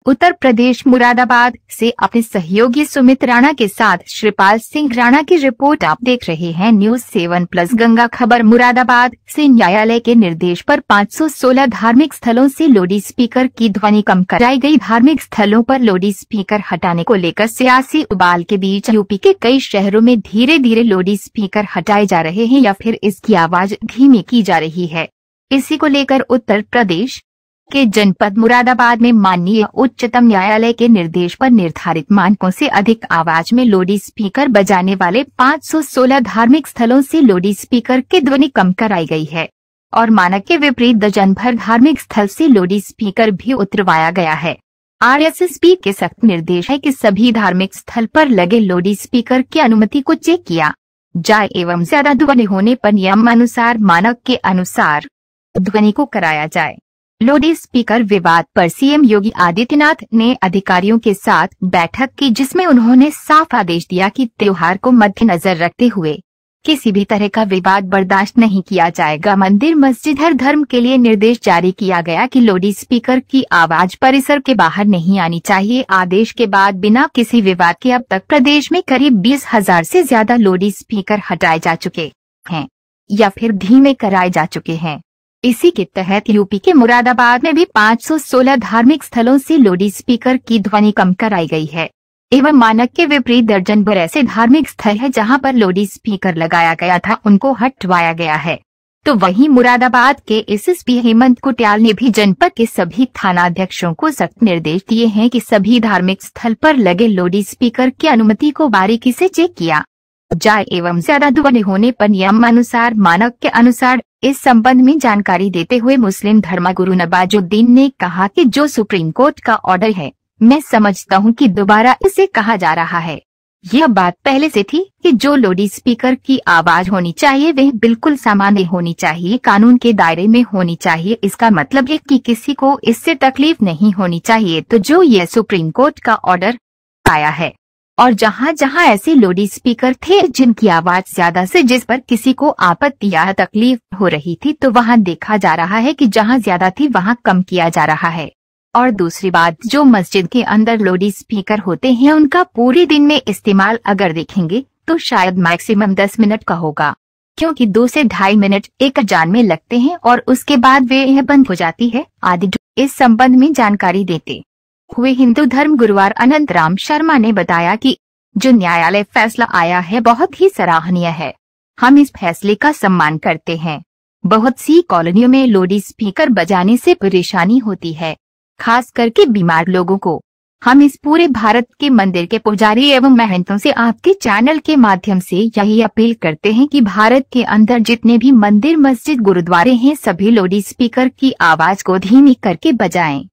उत्तर प्रदेश मुरादाबाद से अपने सहयोगी सुमित राणा के साथ श्रीपाल सिंह राणा की रिपोर्ट आप देख रहे हैं न्यूज 7+ गंगा खबर। मुरादाबाद से न्यायालय के निर्देश पर 516 धार्मिक स्थलों से लाउड स्पीकर की ध्वनि कम कराई गई। धार्मिक स्थलों पर लाउड स्पीकर हटाने को लेकर सियासी उबाल के बीच यूपी के कई शहरों में धीरे धीरे लाउड स्पीकर हटाए जा रहे हैं या फिर इसकी आवाज धीमी की जा रही है। इसी को लेकर उत्तर प्रदेश के जनपद मुरादाबाद में माननीय उच्चतम न्यायालय के निर्देश पर निर्धारित मानकों से अधिक आवाज में लाउड स्पीकर बजाने वाले 516 धार्मिक स्थलों से लाउड स्पीकर की ध्वनि कम कराई गई है और मानक के विपरीत दर्जन भर धार्मिक स्थल से लाउड स्पीकर भी उतरवाया गया है। आरएसएसपी के सख्त निर्देश है कि सभी धार्मिक स्थल पर लगे लाउड स्पीकर की अनुमति को चेक किया जाए एवं ज्यादा ध्वनि होने पर नियमानुसार मानक के अनुसार ध्वनि को कराया जाए। लाउड स्पीकर विवाद पर सीएम योगी आदित्यनाथ ने अधिकारियों के साथ बैठक की, जिसमें उन्होंने साफ आदेश दिया कि त्योहार को मद्देनजर रखते हुए किसी भी तरह का विवाद बर्दाश्त नहीं किया जाएगा। मंदिर मस्जिद हर धर्म के लिए निर्देश जारी किया गया कि लाउड स्पीकर की आवाज परिसर के बाहर नहीं आनी चाहिए। आदेश के बाद बिना किसी विवाद के अब तक प्रदेश में करीब 20,000 से ज्यादा लाउड स्पीकर हटाए जा चुके हैं या फिर धीमे कराए जा चुके हैं। इसी के तहत यूपी के मुरादाबाद में भी 516 धार्मिक स्थलों से लाउड स्पीकर की ध्वनि कम कराई गई है एवं मानक के विपरीत दर्जन भर ऐसे धार्मिक स्थल है जहां पर लाउड स्पीकर लगाया गया था, उनको हटवाया गया है। तो वहीं मुरादाबाद के एसएसपी हेमंत कुटियाल ने भी जनपद के सभी थानाध्यक्षों को सख्त निर्देश दिए हैं कि सभी धार्मिक स्थल पर लगे लाउड स्पीकर की अनुमति को बारीकी से चेक किया जाए एवं ज्यादा ध्वनि होने पर नियमानुसार मानक के अनुसार। इस संबंध में जानकारी देते हुए मुस्लिम धर्मगुरु नवाजुद्दीन ने कहा कि जो सुप्रीम कोर्ट का ऑर्डर है, मैं समझता हूं कि दोबारा इसे कहा जा रहा है। यह बात पहले से थी कि जो लाउड स्पीकर की आवाज होनी चाहिए वह बिल्कुल सामान्य होनी चाहिए, कानून के दायरे में होनी चाहिए। इसका मतलब है कि किसी को इससे तकलीफ नहीं होनी चाहिए। तो जो यह सुप्रीम कोर्ट का ऑर्डर आया है और जहां जहां ऐसे लाउड स्पीकर थे जिनकी आवाज ज्यादा से जिस पर किसी को आपत्ति या तकलीफ हो रही थी, तो वहां देखा जा रहा है कि जहां ज्यादा थी वहां कम किया जा रहा है। और दूसरी बात, जो मस्जिद के अंदर लाउड स्पीकर होते हैं उनका पूरे दिन में इस्तेमाल अगर देखेंगे तो शायद मैक्सिमम 10 मिनट का होगा, क्योंकि 2 से 2.5 मिनट एक अजान में लगते हैं और उसके बाद वे यह बंद हो जाती है आदि। इस संबंध में जानकारी देते हुए हिंदू धर्म गुरुवार अनंत राम शर्मा ने बताया कि जो न्यायालय फैसला आया है बहुत ही सराहनीय है। हम इस फैसले का सम्मान करते हैं। बहुत सी कॉलोनियों में लाउड स्पीकर बजाने से परेशानी होती है, खास करके बीमार लोगों को। हम इस पूरे भारत के मंदिर के पुजारी एवं महंतों से आपके चैनल के माध्यम से यही अपील करते हैं कि भारत के अंदर जितने भी मंदिर मस्जिद गुरुद्वारे हैं सभी लाउड स्पीकर की आवाज को धीमी करके बजाएं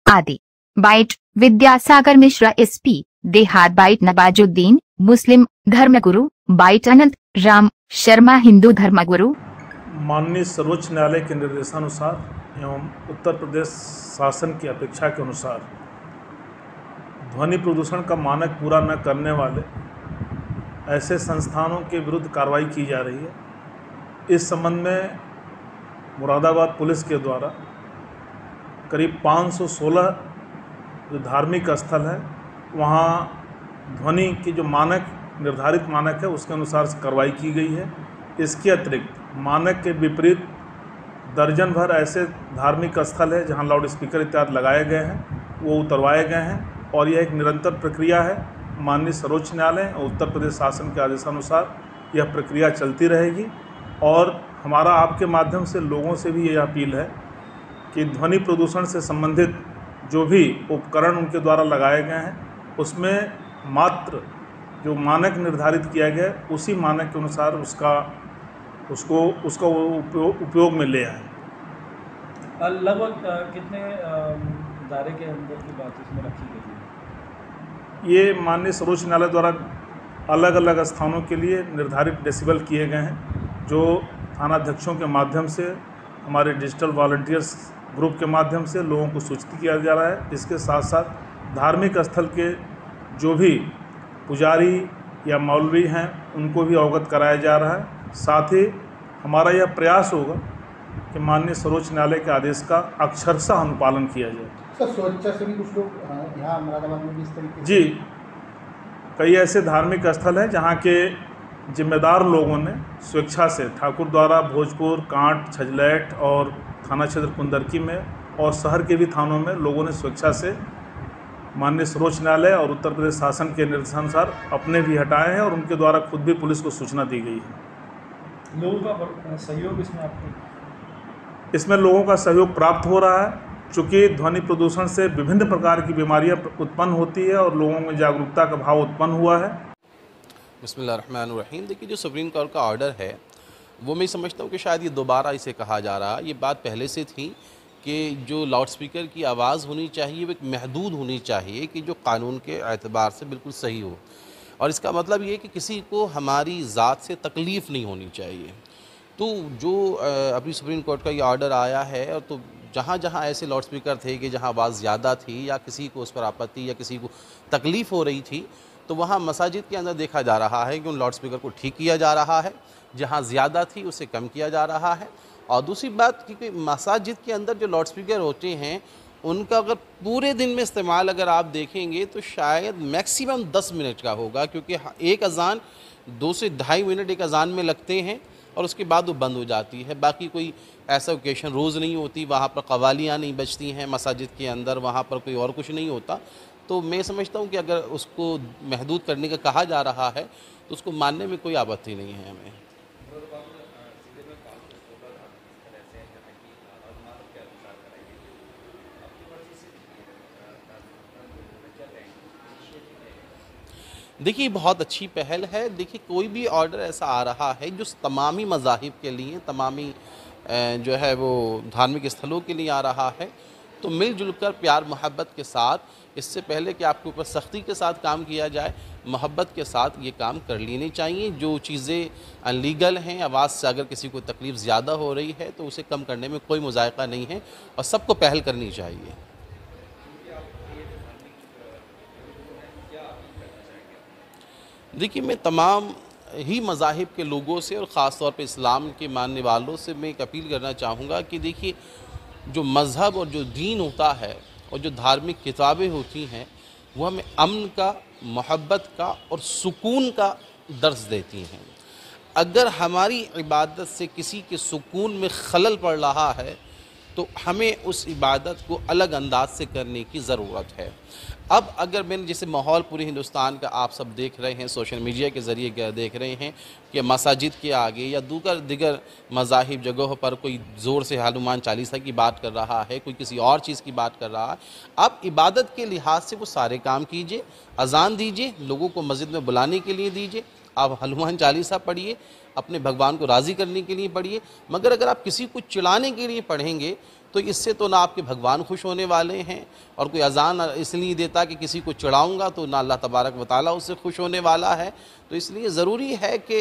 आदि। बाइट विद्यासागर मिश्रा एसपी देहात। बाइट नवाजुद्दीन मुस्लिम धर्मगुरु। बाइट अनंत राम शर्मा हिंदू धर्मगुरु। माननीय सर्वोच्च न्यायालय के निर्देशानुसार एवं उत्तर प्रदेश शासन की अपेक्षा के अनुसार ध्वनि प्रदूषण का मानक पूरा न करने वाले ऐसे संस्थानों के विरुद्ध कार्रवाई की जा रही है। इस संबंध में मुरादाबाद पुलिस के द्वारा करीब 516 जो धार्मिक स्थल है वहाँ ध्वनि की जो मानक निर्धारित मानक है उसके अनुसार कार्रवाई की गई है। इसके अतिरिक्त मानक के विपरीत दर्जन भर ऐसे धार्मिक स्थल है जहाँ लाउड स्पीकर इत्यादि लगाए गए हैं, वो उतरवाए गए हैं और यह एक निरंतर प्रक्रिया है। माननीय सर्वोच्च न्यायालय और उत्तर प्रदेश शासन के आदेशानुसार यह प्रक्रिया चलती रहेगी। और हमारा आपके माध्यम से लोगों से भी यह अपील है कि ध्वनि प्रदूषण से संबंधित जो भी उपकरण उनके द्वारा लगाए गए हैं उसमें मात्र जो मानक निर्धारित किया गया है उसी मानक के अनुसार उसको उपयोग में ले आए। लगभग कितने दायरे के अंदर की बात इसमें रखी गई है? ये माननीय सर्वोच्च न्यायालय द्वारा अलग अलग स्थानों के लिए निर्धारित डेसिबल किए गए हैं, जो थानाध्यक्षों के माध्यम से हमारे डिजिटल वॉलंटियर्स ग्रुप के माध्यम से लोगों को सूचित किया जा रहा है। इसके साथ साथ धार्मिक स्थल के जो भी पुजारी या मौलवी हैं उनको भी अवगत कराया जा रहा है। साथ ही हमारा यह प्रयास होगा कि माननीय सर्वोच्च न्यायालय के आदेश का अक्षरशः अनुपालन किया जाए। सर स्वेच्छा से भी कुछ लोग यहाँ मुरादाबाद में भी इस तरीके जी, कई ऐसे धार्मिक स्थल हैं जहाँ के जिम्मेदार लोगों ने स्वेच्छा से ठाकुर द्वारा भोजपुर, कांट, छजलैठ और थाना क्षेत्र कुंदरकी में और शहर के भी थानों में लोगों ने स्वेच्छा से माननीय सर्वोच्च न्यायालय और उत्तर प्रदेश शासन के निर्देशानुसार अपने भी हटाए हैं और उनके द्वारा खुद भी पुलिस को सूचना दी गई है। लोगों का सहयोग इसमें आपको? इसमें लोगों का सहयोग प्राप्त हो रहा है, चूँकि ध्वनि प्रदूषण से विभिन्न प्रकार की बीमारियां उत्पन्न होती है और लोगों में जागरूकता का भाव उत्पन्न हुआ है। बिस्मिल्लाहिर्रहमानिर्रहीम। देखिए, जो सुप्रीम कोर्ट का ऑर्डर है वो मैं समझता हूँ कि शायद ये दोबारा इसे कहा जा रहा है। ये बात पहले से थी कि जो लाउड स्पीकर की आवाज़ होनी चाहिए वो एक महदूद होनी चाहिए कि जो कानून के एतबार से बिल्कुल सही हो, और इसका मतलब ये कि किसी को हमारी ज़ात से तकलीफ़ नहीं होनी चाहिए। तो जो अभी सुप्रीम कोर्ट का ये ऑर्डर आया है, और तो जहाँ जहाँ ऐसे लाउड स्पीकर थे कि जहाँ आवाज़ ज़्यादा थी या किसी को उस पर आपत्ति या किसी को तकलीफ़ हो रही थी, तो वहाँ मसाजिद के अंदर देखा जा रहा है कि उन लाउड स्पीकर को ठीक किया जा रहा है, जहाँ ज़्यादा थी उसे कम किया जा रहा है। और दूसरी बात कि मसाजिद के अंदर जो लाउड स्पीकर होते हैं उनका अगर पूरे दिन में इस्तेमाल अगर आप देखेंगे तो शायद मैक्सिमम 10 मिनट का होगा, क्योंकि एक अजान 2 से ढाई मिनट एक अजान में लगते हैं और उसके बाद वो बंद हो जाती है। बाकी कोई ऐसा ओकेशन रोज़ नहीं होती, वहाँ पर कवालियाँ नहीं बजती हैं मसाजिद के अंदर, वहाँ पर कोई और कुछ नहीं होता। तो मैं समझता हूँ कि अगर उसको महदूद करने का कहा जा रहा है तो उसको मानने में कोई आपत्ति नहीं है हमें। देखिए, बहुत अच्छी पहल है। देखिए, कोई भी ऑर्डर ऐसा आ रहा है जो तमामी मज़ाहिब के लिए, तमामी जो है वो धार्मिक स्थलों के लिए आ रहा है, तो मिलजुल कर प्यार मोहब्बत के साथ, इससे पहले कि आपके ऊपर सख्ती के साथ काम किया जाए, मोहब्बत के साथ ये काम कर लेनी चाहिए। जो चीज़ें अनलीगल हैं, आवाज़ से अगर किसी को तकलीफ़ ज़्यादा हो रही है तो उसे कम करने में कोई मुज़ायक़ा नहीं है और सबको पहल करनी चाहिए। देखिए, मैं तमाम ही मज़ाहिब के लोगों से और ख़ास तौर पे इस्लाम के मानने वालों से मैं एक अपील करना चाहूँगा कि देखिए, जो मज़हब और जो दीन होता है और जो धार्मिक किताबें होती हैं वो हमें अमन का, मोहब्बत का और सुकून का दर्स देती हैं। अगर हमारी इबादत से किसी के सुकून में खलल पड़ रहा है तो हमें उस इबादत को अलग अंदाज से करने की ज़रूरत है। अब अगर मैंने जैसे माहौल पूरे हिंदुस्तान का आप सब देख रहे हैं, सोशल मीडिया के ज़रिए देख रहे हैं कि मसाजिद के आगे या दिगर मज़ाहिब जगहों पर कोई ज़ोर से हनुमान चालीसा की बात कर रहा है, कोई किसी और चीज़ की बात कर रहा है। आप इबादत के लिहाज से वो सारे काम कीजिए, अजान दीजिए, लोगों को मस्जिद में बुलाने के लिए दीजिए, आप हनुमान चालीसा पढ़िए, अपने भगवान को राज़ी करने के लिए पढ़िए। मगर अगर आप किसी को चिढ़ाने के लिए पढ़ेंगे तो इससे तो ना आपके भगवान खुश होने वाले हैं, और कोई अजान इसलिए देता कि किसी को चिढ़ाऊँगा तो ना अल्लाह तबारक व तआला उससे खुश होने वाला है। तो इसलिए ज़रूरी है कि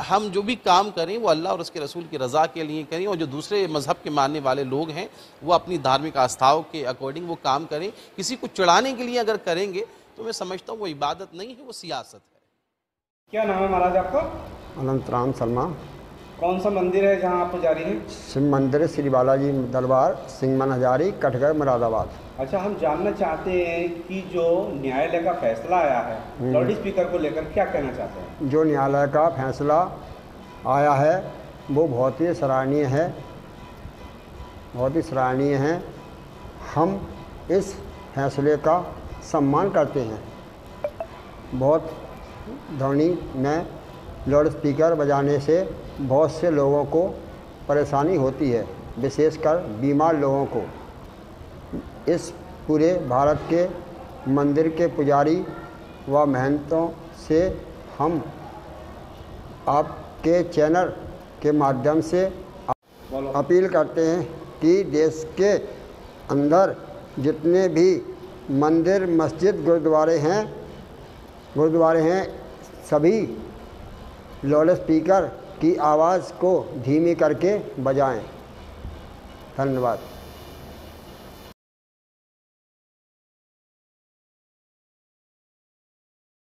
हम जो भी काम करें वो अल्लाह और उसके रसूल की रज़ा के लिए करें, और जो दूसरे मज़हब के मानने वाले लोग हैं वो अपनी धार्मिक आस्थाओं के अकॉर्डिंग वो काम करें। किसी को चिढ़ाने के लिए अगर करेंगे तो मैं समझता हूँ वो इबादत नहीं है, वो सियासत है। क्या नाम है महाराज आपका? अनंतराम शर्मा। कौन सा मंदिर है जहाँ आप पुजारी हैं? शिव मंदिर श्री बालाजी दरबार, सिंगमन हजारी, कटघर, मुरादाबाद। अच्छा, हम जानना चाहते हैं कि जो न्यायालय का फैसला आया है लाउड स्पीकर को लेकर, क्या कहना चाहते हैं? जो न्यायालय का फैसला आया है वो बहुत ही सराहनीय है, बहुत ही सराहनीय है। हम इस फैसले का सम्मान करते हैं। बहुत ध्वनि में लाउड स्पीकर बजाने से बहुत से लोगों को परेशानी होती है, विशेषकर बीमार लोगों को। इस पूरे भारत के मंदिर के पुजारी व महंतों से हम आपके चैनल के माध्यम से अपील करते हैं कि देश के अंदर जितने भी मंदिर, मस्जिद, गुरुद्वारे हैं सभी लाउड स्पीकर की आवाज़ को धीमी करके बजाएं। धन्यवाद।